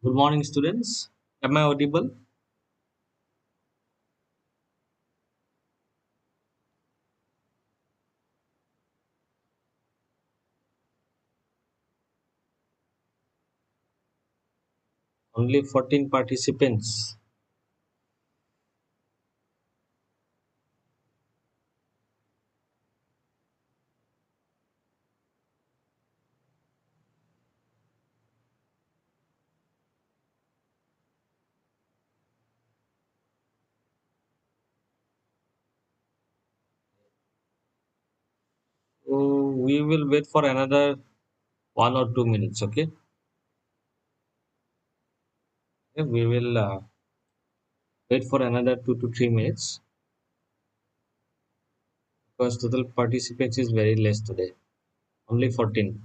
Good morning, students. Am I audible? Only 14 participants. So we will wait for another 1 or 2 minutes. Okay. Okay, we will wait for another 2 to 3 minutes because total participants is very less today. Only 14.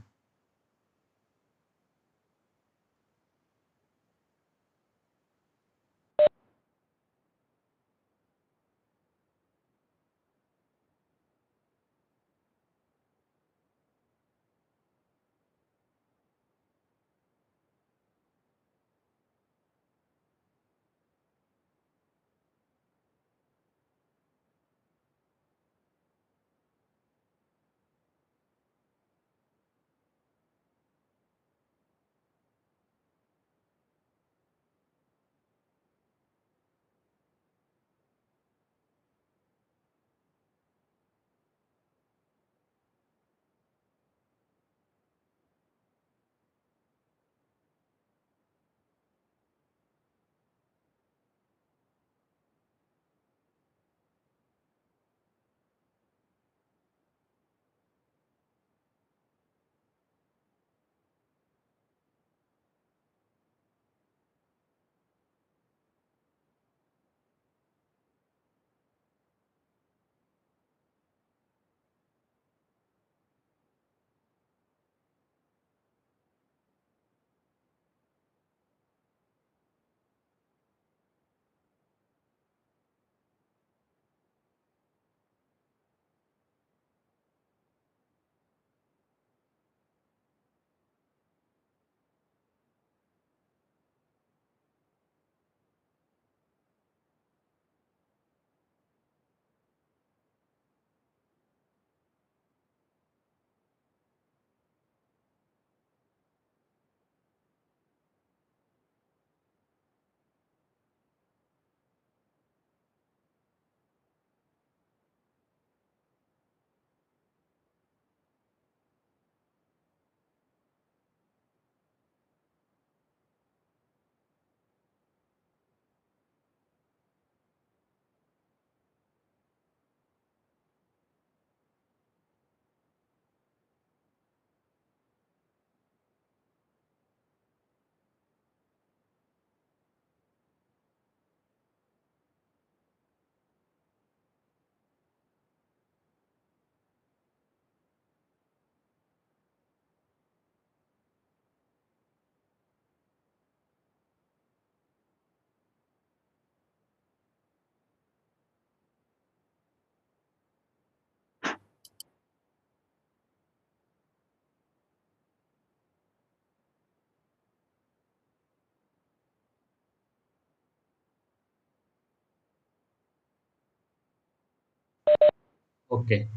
Okay.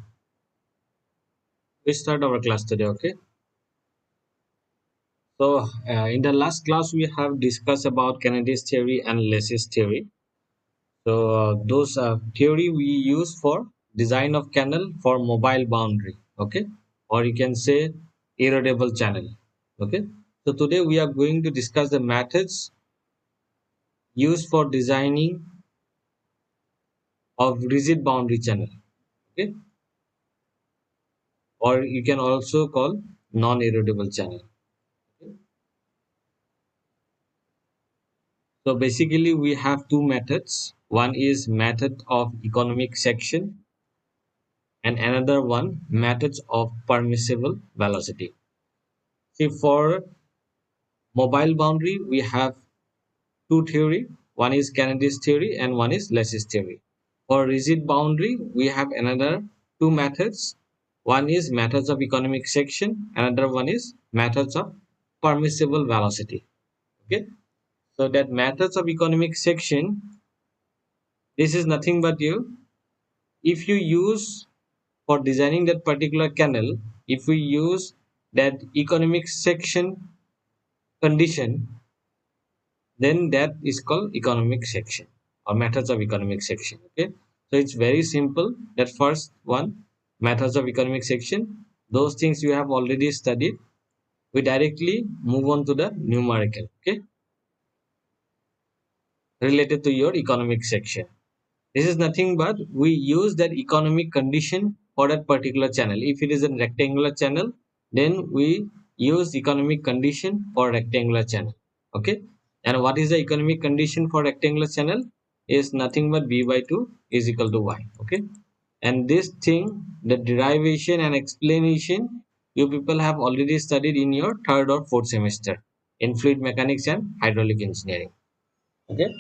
We start our class today. Okay. So in the last class we have discussed about Kennedy's theory and Lessie's theory. So those theory we use for design of canal for mobile boundary. Okay. Or you can say erodible channel. Okay. So today we are going to discuss the methods used for designing of rigid boundary channel. Okay. Or you can also call non-erodible channel. Okay. So basically we have two methods. One is method of economic section and another one methods of permissible velocity. See, for mobile boundary we have two theory. One is Kennedy's theory and one is Lessie's theory. For rigid boundary we have another two methods. One is methods of economic section, another one is methods of permissible velocity. Okay. So that methods of economic section, this is nothing but you, if you use for designing that particular canal, if we use that economic section condition, then that is called economic section or methods of economic section. Okay, so it's very simple. That first one, methods of economic section, those things you have already studied. We directly move on to the numerical, okay, related to your economic section. This is nothing but we use that economic condition for that particular channel. If it is a rectangular channel, then we use economic condition for rectangular channel. Okay. And what is the economic condition for rectangular channel? Is nothing but b by 2 is equal to y. Okay. And this thing, the derivation and explanation, you people have already studied in your third or fourth semester in fluid mechanics and hydraulic engineering. Okay.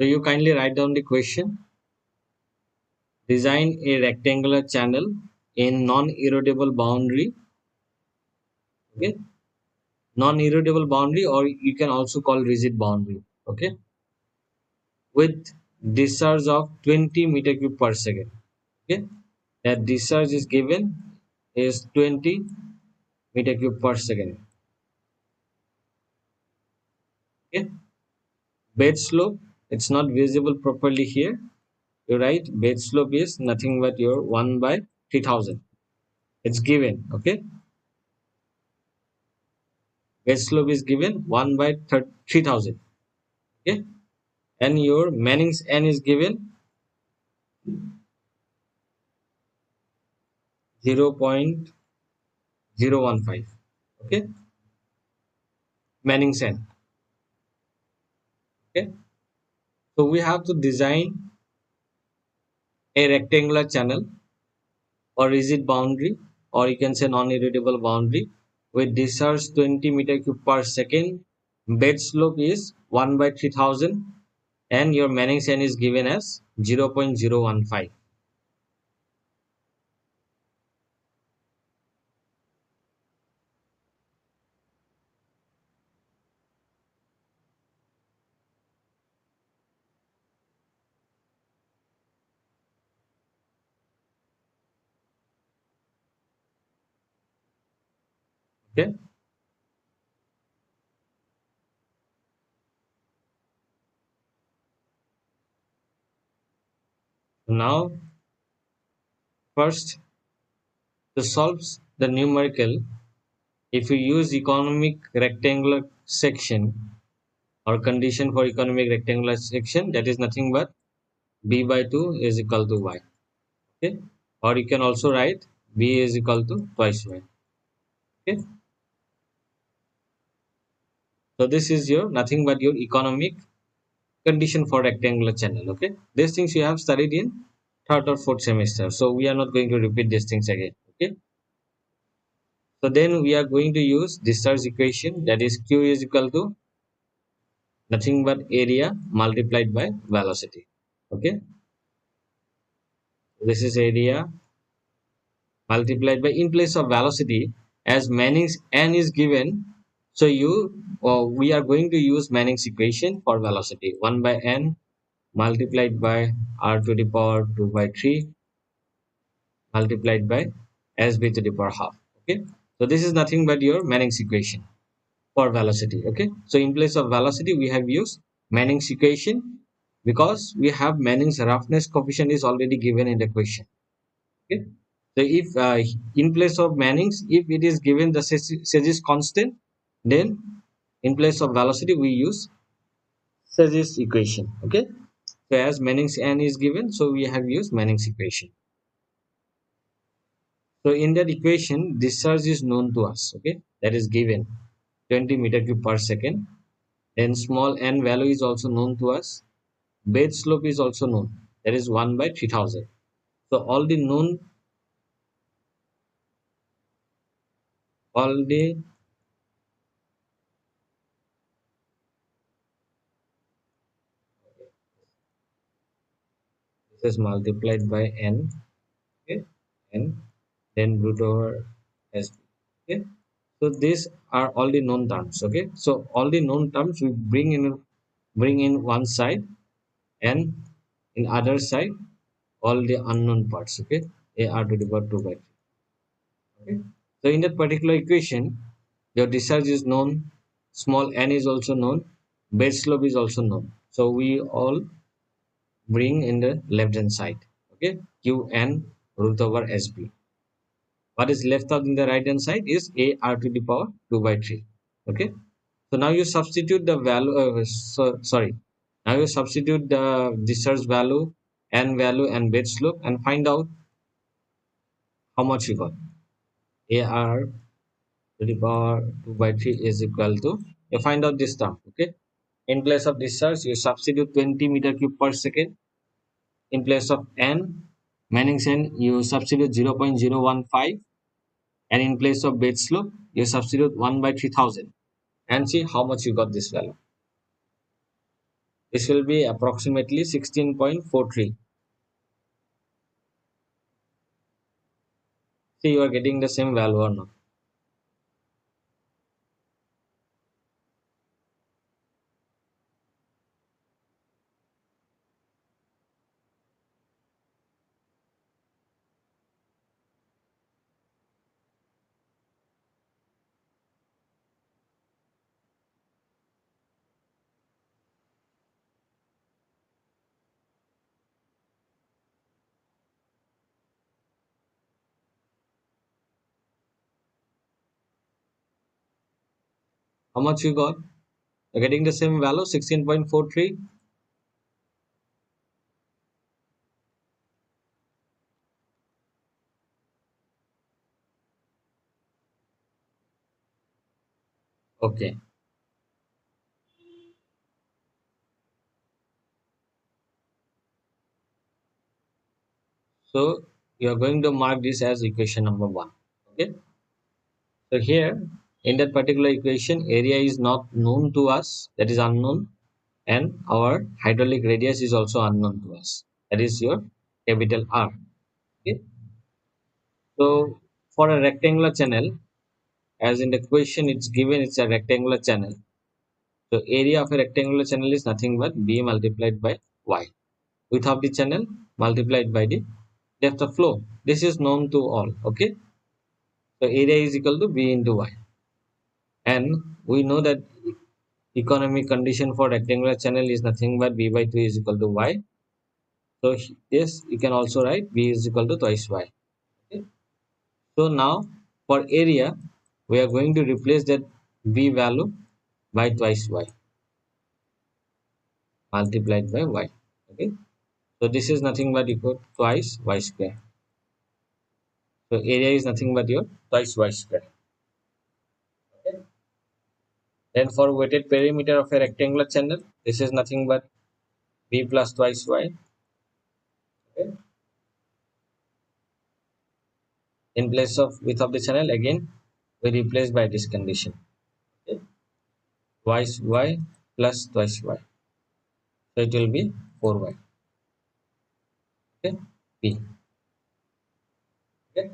So you kindly write down the question. Design a rectangular channel in non-erodible boundary. Okay, non-erodible boundary, or you can also call rigid boundary. Okay, with discharge of 20 meter cube per second. Okay, that discharge is given is 20 meter cube per second. Okay, bed slope, it's not visible properly here. You write bed slope is nothing but your 1 by 3000. It's given. Okay, bed slope is given 1 by 3000. Okay, and your Manning's n is given 0.015. Okay, Manning's n. Okay, so we have to design a rectangular channel or rigid boundary, or you can say non-erodible boundary, with discharge 20 meter cube per second. Bed slope is 1 by 3000, and your Manning's n is given as 0.015. Okay, now first, to solve the numerical, if you use economic rectangular section Or condition for economic rectangular section, that is nothing but b by 2 is equal to y. Okay, or you can also write b is equal to twice y. Okay, so this is your nothing but your economic condition for rectangular channel. Okay, these things you have studied in third or fourth semester, so we are not going to repeat these things again. Okay, so then we are going to use discharge equation, that is q is equal to nothing but area multiplied by velocity. Okay, this is area multiplied by, in place of velocity, as Manning's n is given, so we are going to use Manning's equation for velocity, 1 by n multiplied by r to the power 2 by 3 multiplied by sb to the power half. Okay, so this is nothing but your Manning's equation for velocity. Okay, so in place of velocity we have used Manning's equation because we have Manning's roughness coefficient is already given in the question. Okay, so if in place of Manning's, if it is given the Sage's constant, then in place of velocity we use Sage's equation. Okay, so as Manning's n is given, so we have used Manning's equation. So in that equation, discharge is known to us. Okay, that is given 20 meter cube per second. Then small n value is also known to us. Bed slope is also known. That is 1 by 3000. So all the this is multiplied by n. Okay, n then root over s. Okay, so these are all the known terms. Okay, so all the known terms we bring in one side, and in other side all the unknown parts. Okay, a r to the power 2 by 3. Okay, so in that particular equation your discharge is known, small n is also known, bed slope is also known, so we all bring in the left hand side. Okay, q n root over sb. What is left out in the right hand side is a r to the power 2 by 3. Okay, so now you substitute the value, sorry, now you substitute the discharge value, n value and bed slope, and find out how much you got. A r to the power 2 by 3 is equal to, you find out this term. Okay, in place of discharge you substitute 20 meter cube per second. In place of n, Manning's n, you substitute 0.015, and in place of bed slope you substitute 1 by 3000, and see how much you got this value. This will be approximately 16.43. See, you are getting the same value or not. How much you got? You're getting the same value, 16.43. Okay, so you are going to mark this as equation number 1. Okay, so here in that particular equation, area is not known to us, that is unknown, and our hydraulic radius is also unknown to us, that is your capital R. Okay, so for a rectangular channel, as in the question it's given, it's a rectangular channel. So area of a rectangular channel is nothing but b multiplied by y. Width of the channel multiplied by the depth of flow. This is known to all. Okay, so area is equal to b into y, and we know that economic condition for rectangular channel is nothing but b by 2 is equal to y. So this you can also write b is equal to twice y. Okay, so now for area we are going to replace that b value by twice y. multiplied by y. Okay, so this is nothing but equal to twice y square. So area is nothing but your twice y square. Okay. Then for weighted perimeter of a rectangular channel, this is nothing but b plus twice y. Okay. In place of width of the channel, again we replace by this condition. Okay. Twice y plus twice y. So it will be 4y. Okay. P. Okay.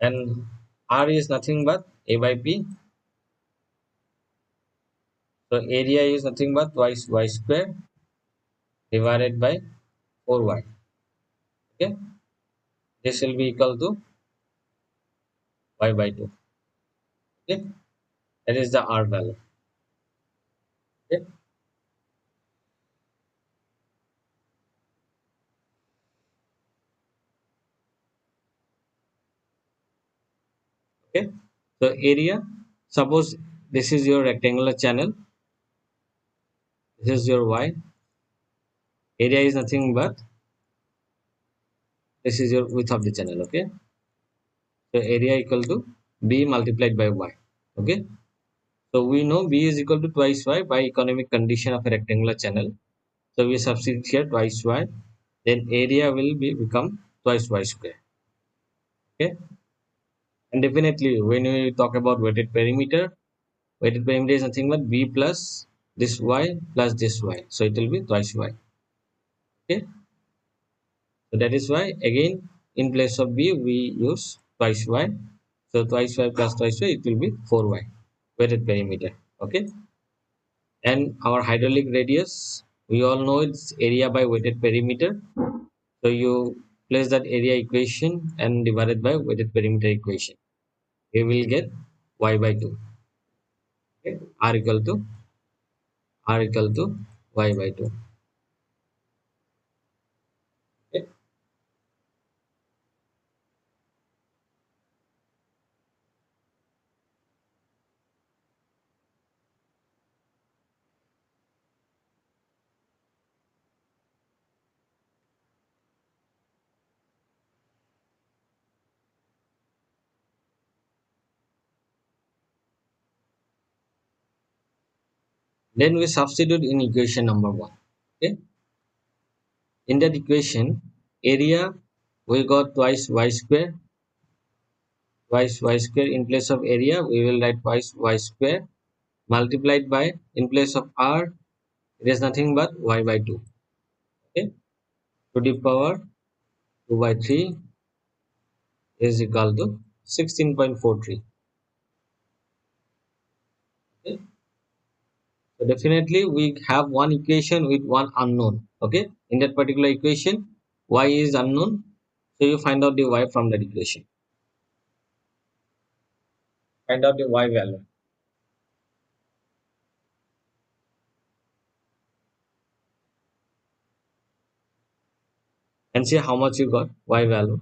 And r is nothing but a by p. So area is nothing but twice y square divided by 4y. Okay. This will be equal to y by 2. Okay. That is the r value. Okay. Okay. So area, suppose this is your rectangular channel, this is your y. Area is nothing but this is your width of the channel. Okay. So area equal to b multiplied by y. Okay. So we know b is equal to twice y by economic condition of a rectangular channel. So we substitute here twice y. Then area will be become twice y square. Okay. And definitely when we talk about weighted perimeter is nothing but b plus this y plus this y. So it will be twice y. Okay. So that is why again in place of b we use twice y. So twice y plus twice y it will be 4y weighted perimeter. Okay. And our hydraulic radius, we all know it's area by weighted perimeter. So you place that area equation and divide it by weighted perimeter equation. We will get y by 2. Okay. R equal to y by 2. Okay. Then we substitute in equation number 1. Okay. In that equation, area we got twice y square. In place of area, we will write twice y square multiplied by, in place of r, it is nothing but y by 2. Okay. To the power 2 by 3 is equal to 16.43. Okay. So definitely we have one equation with one unknown. Okay. In that particular equation, y is unknown. So you find out the y from that equation. Find out the y value and see how much you got y value.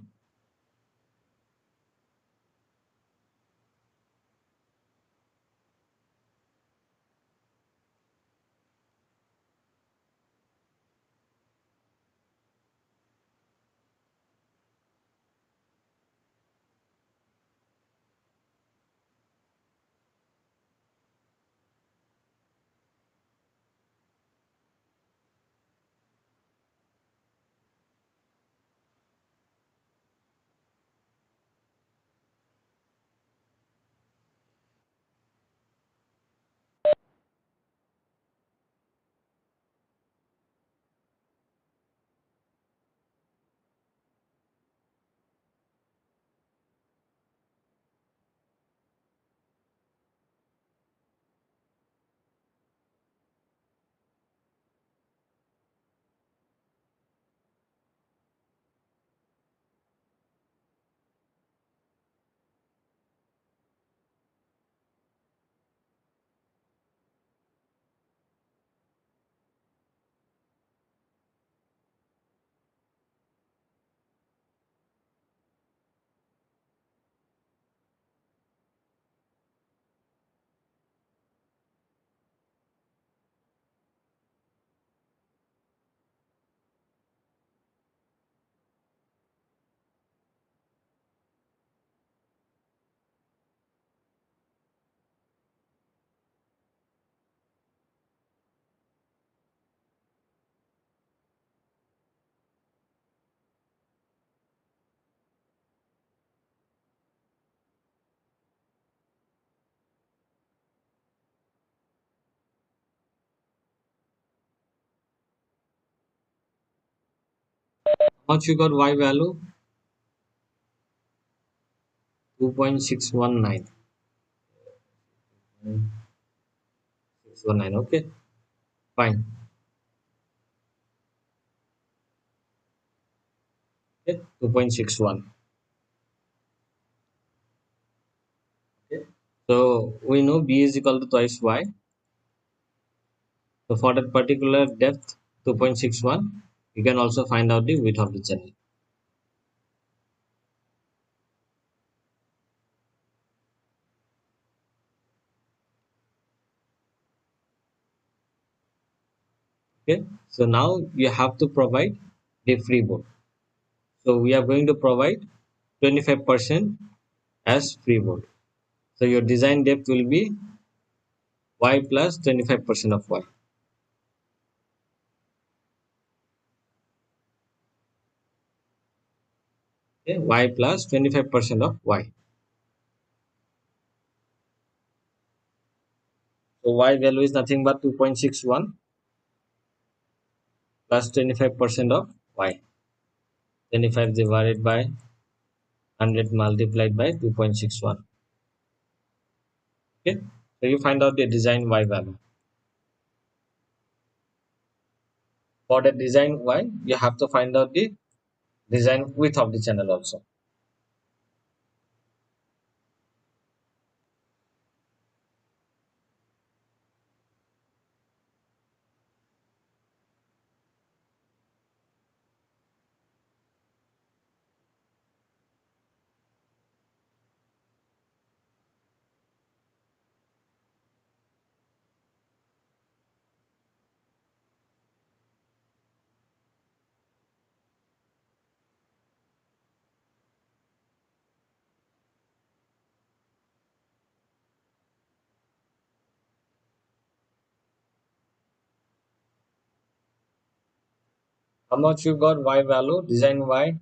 Once you got y value 2.619. 619. Okay, fine. Okay, 2.61. Okay. So we know b is equal to twice y. So for that particular depth 2.61, you can also find out the width of the channel. Okay. So now you have to provide the freeboard. So we are going to provide 25% as freeboard. So your design depth will be y plus 25% of y. Okay, y plus 25% of y. So y value is nothing but 2.61 plus 25% of y. 25 divided by 100 multiplied by 2.61. Okay, so you find out the design y value. For the design y, you have to find out the design width of the channel also. How much you got y value, design y?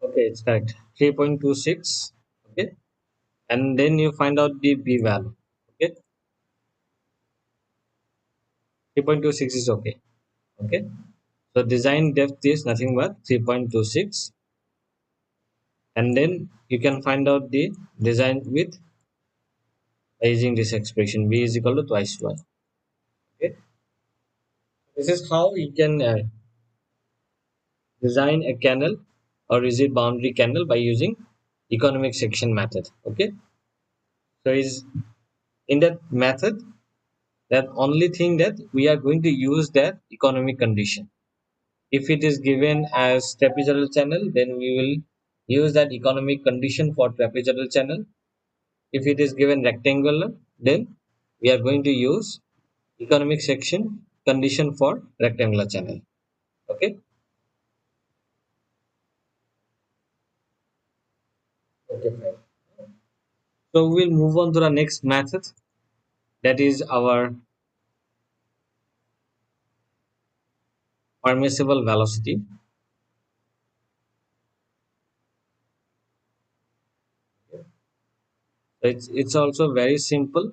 Okay, it's correct. 3.26. Okay, and then you find out the b value. Okay, 3.26 is okay. Okay, so design depth is nothing but 3.26, and then you can find out the design width by using this expression b is equal to twice y. Okay, this is how you can design a canal or rigid boundary canal by using economic section method. Okay, so is in that method that only thing that we are going to use that economic condition. If it is given as trapezoidal channel, then we will use that economic condition for trapezoidal channel. If it is given rectangular, then we are going to use economic section condition for rectangular channel. Okay. Okay, fine. So we'll move on to the next method, that is our permissible velocity. So it's also very simple.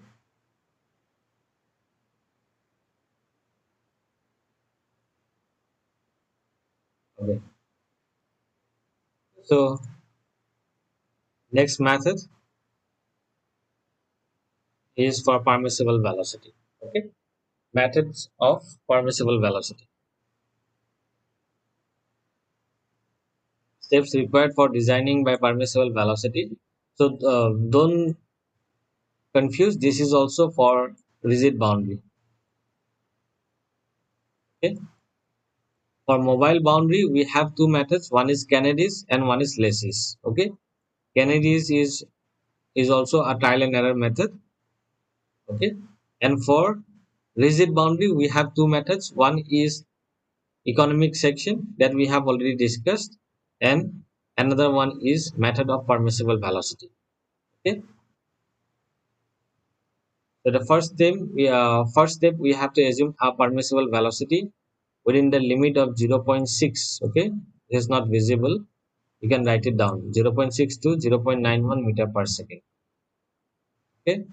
Okay. So next method is for permissible velocity. Okay. Methods of permissible velocity. Steps required for designing by permissible velocity. So don't confuse. This is also for rigid boundary. Okay. For mobile boundary, we have two methods. One is Kennedy's and one is Lacy's. Okay. Kennedy's is also a trial and error method. Okay. And for Rigid boundary, we have two methods. One is economic section that we have already discussed, and another one is method of permissible velocity. Okay, so the first step we have to assume a permissible velocity within the limit of zero point 0.6. Okay, it is not visible. You can write it down: 0.6 to 0.91 meter per second. Okay,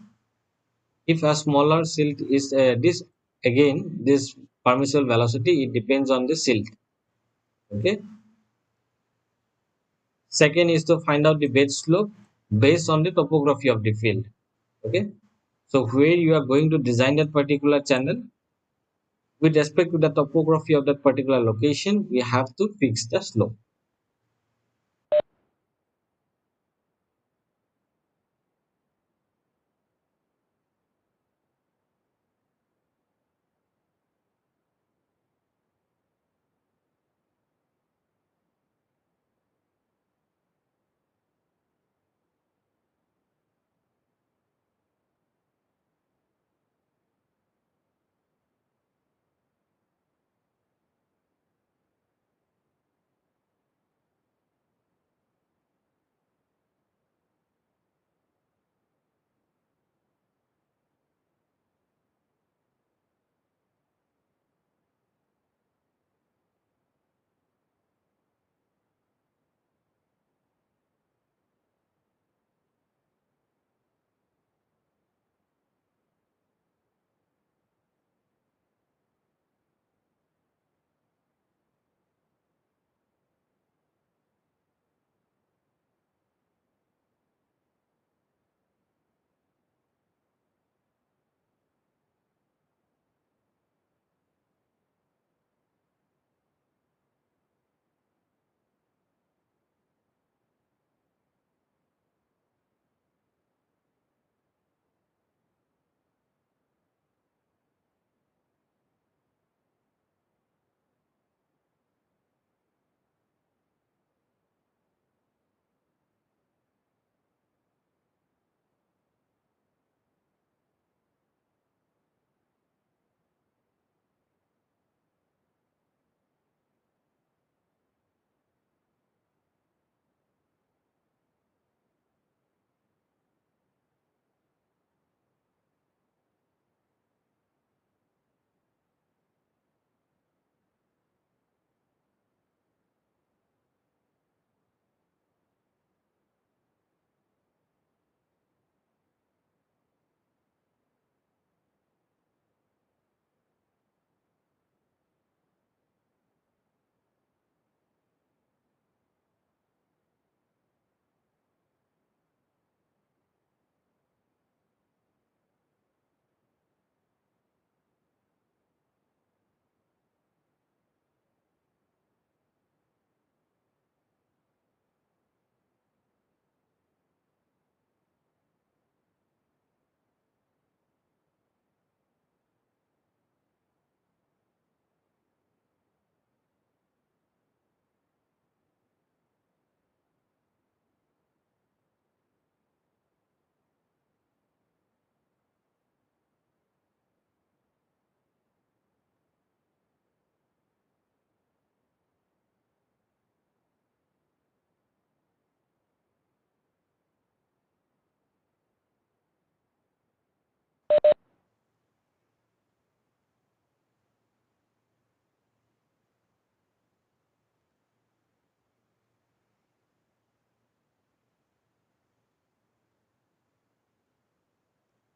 if a smaller silt is this permissible velocity, it depends on the silt. Okay, second is to find out the bed slope based on the topography of the field. Okay, so where you are going to design that particular channel, with respect to the topography of that particular location, we have to fix the slope.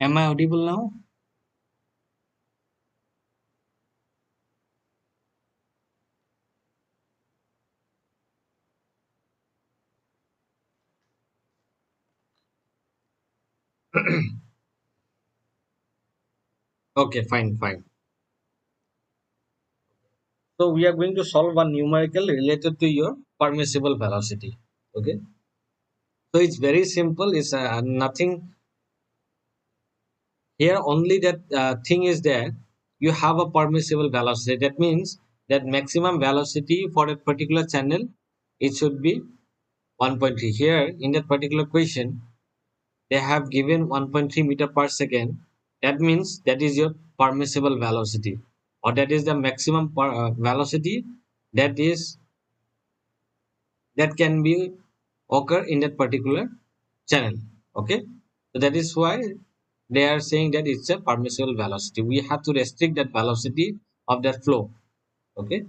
Am I audible now? Okay, fine, fine. So we are going to solve one numerical related to your permissible velocity. Okay. So it's very simple. It's nothing here. Only that thing is there. You have a permissible velocity. That means that maximum velocity for a particular channel, it should be 1.3. Here in that particular question, they have given 1.3 meter per second. That means that is your permissible velocity, or that is the maximum velocity that is that can be occur in that particular channel. Okay, so that is why they are saying that it's a permissible velocity. We have to restrict that velocity of that flow. Okay,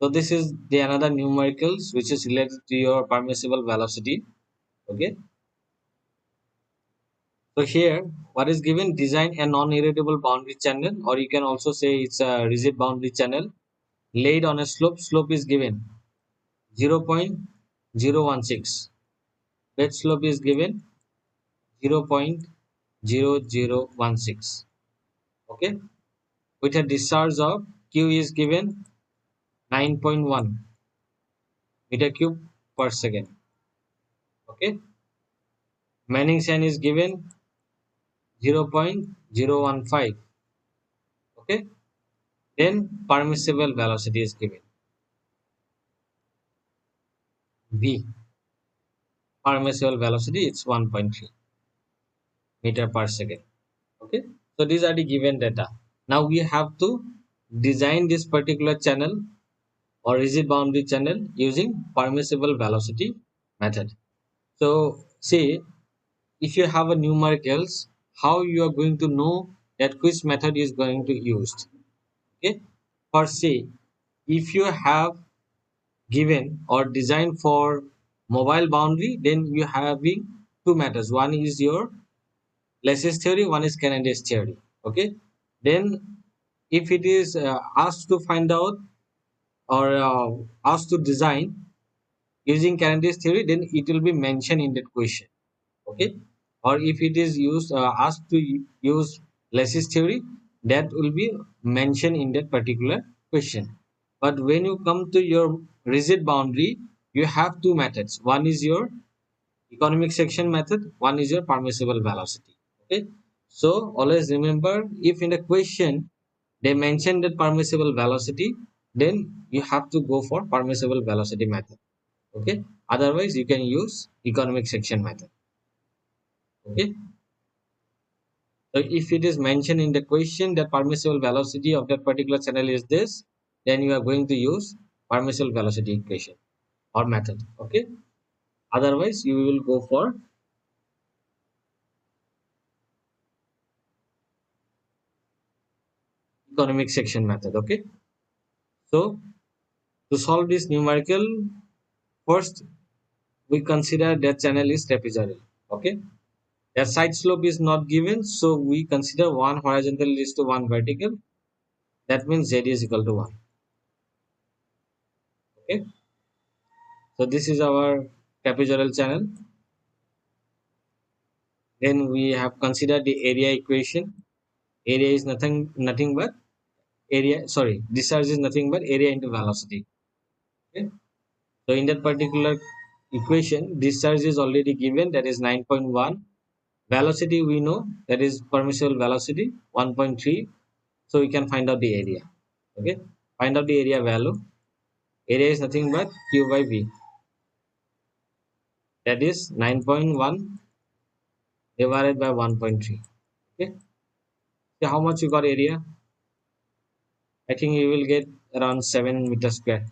so this is the another numericals which is related to your permissible velocity. Okay, so here what is given, design a non-irritable boundary channel, or you can also say it's a rigid boundary channel laid on a slope is given 0.016, bed slope is given 0.0016. Okay, with a discharge of q is given 9.1 meter cube per second. Okay, Manning sign is given 0.015. Okay, then permissible velocity is given v. Permissible velocity it's 1.3 meter per second. Okay, so these are the given data. Now we have to design this particular channel or rigid boundary channel using permissible velocity method. So see, if you have a numericals, how you are going to know that which method is going to used. Okay, for say if you have given or designed for mobile boundary, then you having two methods. One is your Leslie's theory, one is Kennedy's theory. Okay, then if it is asked to find out or asked to design using Kennedy's theory, then it will be mentioned in that question. Okay, or if it is used asked to use Leslie's theory, that will be mentioned in that particular question. But when you come to your rigid boundary, you have two methods. One is your economic section method, one is your permissible velocity. Okay, so always remember, if in the question they mention that permissible velocity, then you have to go for permissible velocity method. Okay, otherwise you can use economic section method. Okay, so if it is mentioned in the question that permissible velocity of that particular channel is this, then you are going to use permissible velocity equation or method. Okay, otherwise you will go for economic section method. Okay, so to solve this numerical, first we consider that channel is trapezoidal. Okay, that side slope is not given, so we consider one horizontal is to one vertical. That means z is equal to 1. Okay, so this is our trapezoidal channel. Then we have considered the area equation. Area is nothing but area. Sorry, discharge is nothing but area into velocity. Okay, so in that particular equation, discharge is already given, that is 9.1. Velocity we know, that is permissible velocity 1.3. So we can find out the area. Okay, find out the area value. Area is nothing but q by v, that is 9.1 divided by 1.3. Okay, so how much you got area? I think you will get around 7 meters square.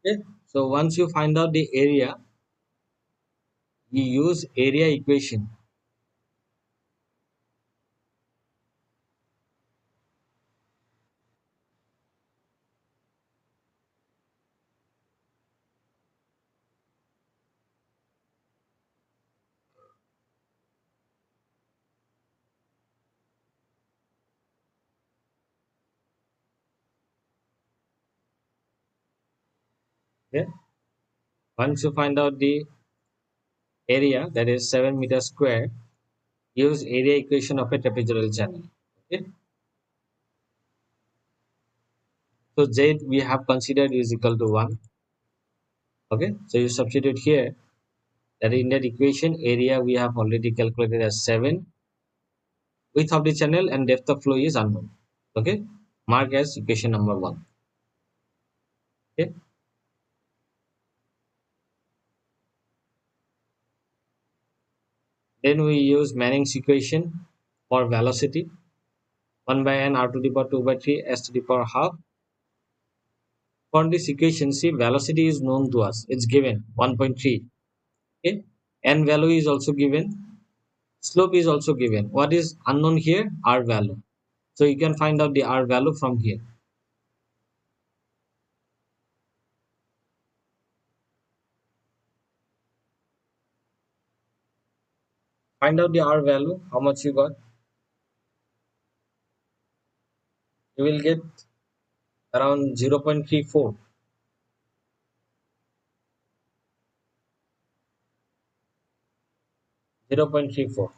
Okay, so once you find out the area, you use area equation. Okay, once you find out the area, that is 7 meters square, use area equation of a trapezoidal channel. Okay, so z we have considered is equal to 1. Okay, so you substitute here, That in that equation, area we have already calculated as 7. Width of the channel and depth of flow is unknown. Okay, mark as equation number 1. Okay, then we use Manning's equation for velocity, 1 by n r to the power 2 by 3 s to the power half. For this equation, see, velocity is known to us, it's given 1.3. Okay, n value is also given, slope is also given. What is unknown here? R value. So you can find out the R value from here. Find out the R value, how much you got. You will get around 0.34. 0.34.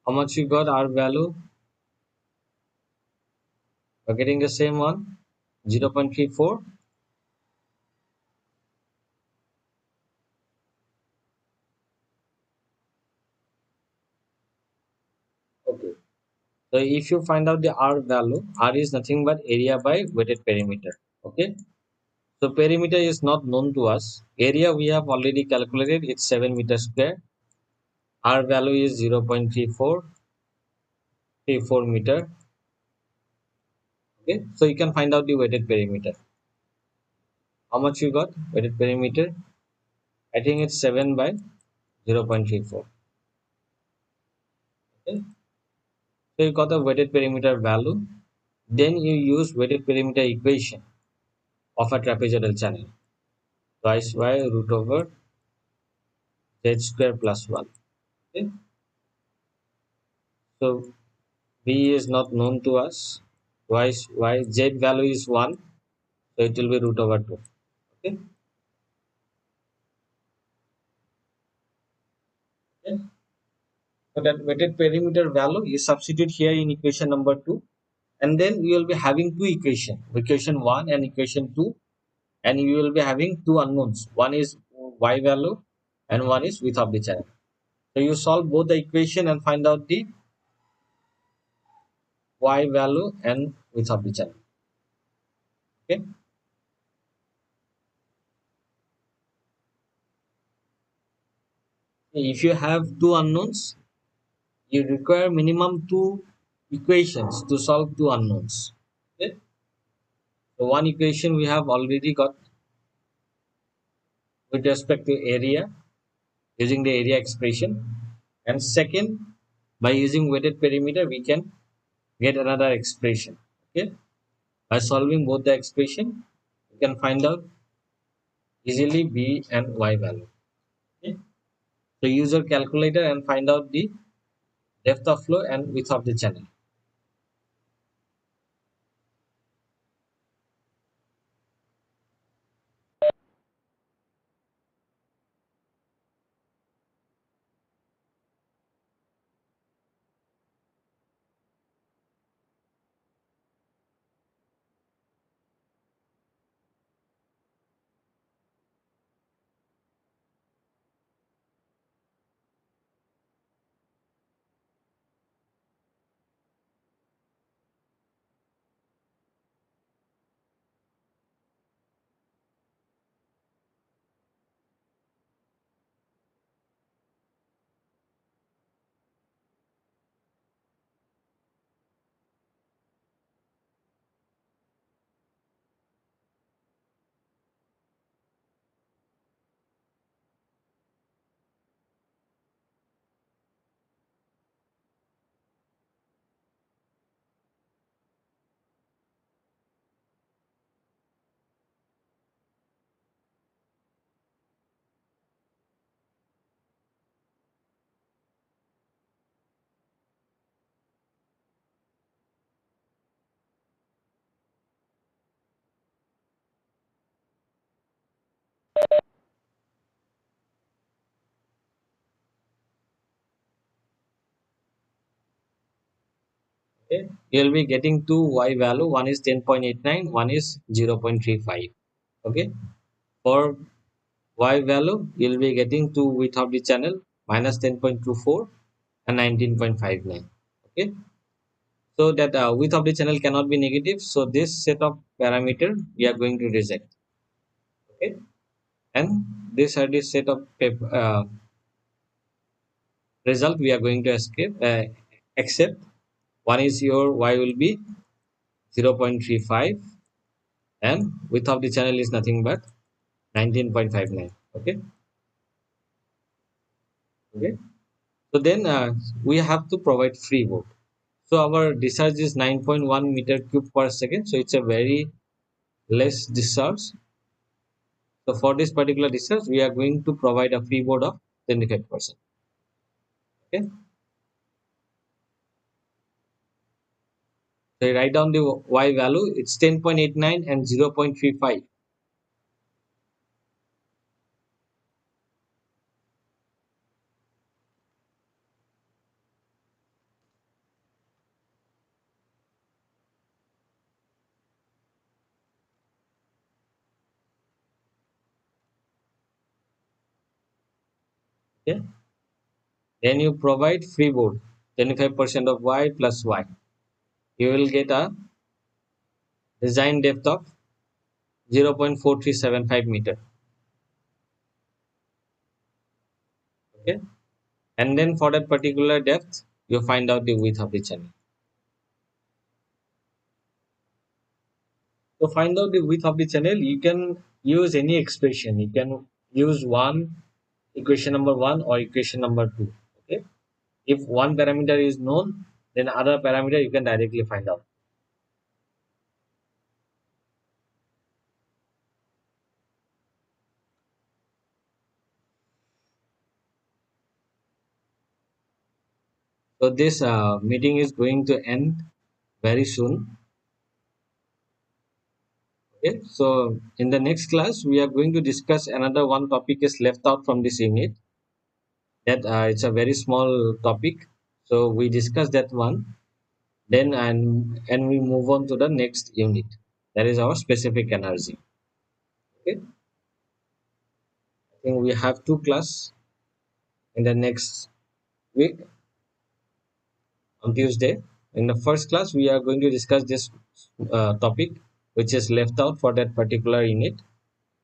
How much you got R value? We're getting the same one, 0.34. Okay. So if you find out the R value, R is nothing but area by weighted perimeter. Okay. So perimeter is not known to us. Area we have already calculated, it's 7 meters square. R value is 0.34 meter. Okay. So you can find out the weighted perimeter. How much you got? Weighted perimeter. I think it's 7 by 0.34. Okay. So you got the weighted perimeter value. Then you use weighted perimeter equation of a trapezoidal channel. Twice y root over z square plus 1. Okay. So b is not known to us. Twice y, z value is 1. So it will be root over 2. Okay. Okay. So that weighted perimeter value is substituted here in equation number 2. And then you will be having two equations, equation 1 and equation 2. And you will be having two unknowns. One is y value and one is width of the channel. So you solve both the equation and find out the y value and width of the channel. Okay. If you have two unknowns, you require minimum two equations to solve two unknowns. Okay. So one equation we have already got with respect to area using the area expression, and second, by using weighted perimeter we can get another expression. Okay. By solving both the expression, you can find out easily b and y value. Okay. So use your calculator and find out the depth of flow and width of the channel. Okay, you'll be getting two y value. One is 10.89, one is 0.35. Okay, for y value, you'll be getting two width of the channel minus 10.24 and 19.59. Okay, so that width of the channel cannot be negative. So this set of parameter we are going to reject. Okay, and this are the set of result we are going to accept. One is your y will be 0.35 and width of the channel is nothing but 19.59. Okay, okay. So then we have to provide free board. So our discharge is 9.1 meter cube per second. So it's a very less discharge. So for this particular discharge, we are going to provide a free board of 25%. Okay. So write down the y value. It's 10.89 and 0.35. Okay. Then you provide free board 25% of y plus y. You will get a design depth of 0.4375 meter. Okay. And then for that particular depth, you find out the width of the channel. To find out the width of the channel, you can use any expression. You can use equation number one or equation number two. Okay. If one parameter is known, then other parameter you can directly find out. So this meeting is going to end very soon. Okay. So in the next class, we are going to discuss another one topic is left out from this unit. That it's a very small topic. So we discuss that one. Then and we move on to the next unit. That is our specific energy. Okay. I think we have two class in the next week on Tuesday. In the first class, we are going to discuss this topic, which is left out for that particular unit,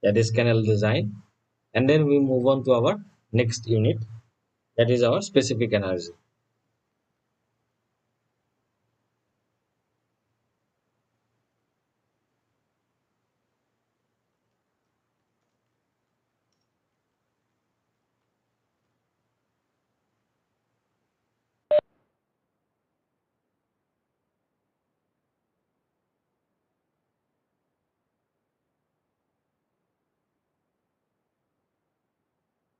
that is canal design, and then we move on to our next unit, that is our specific energy.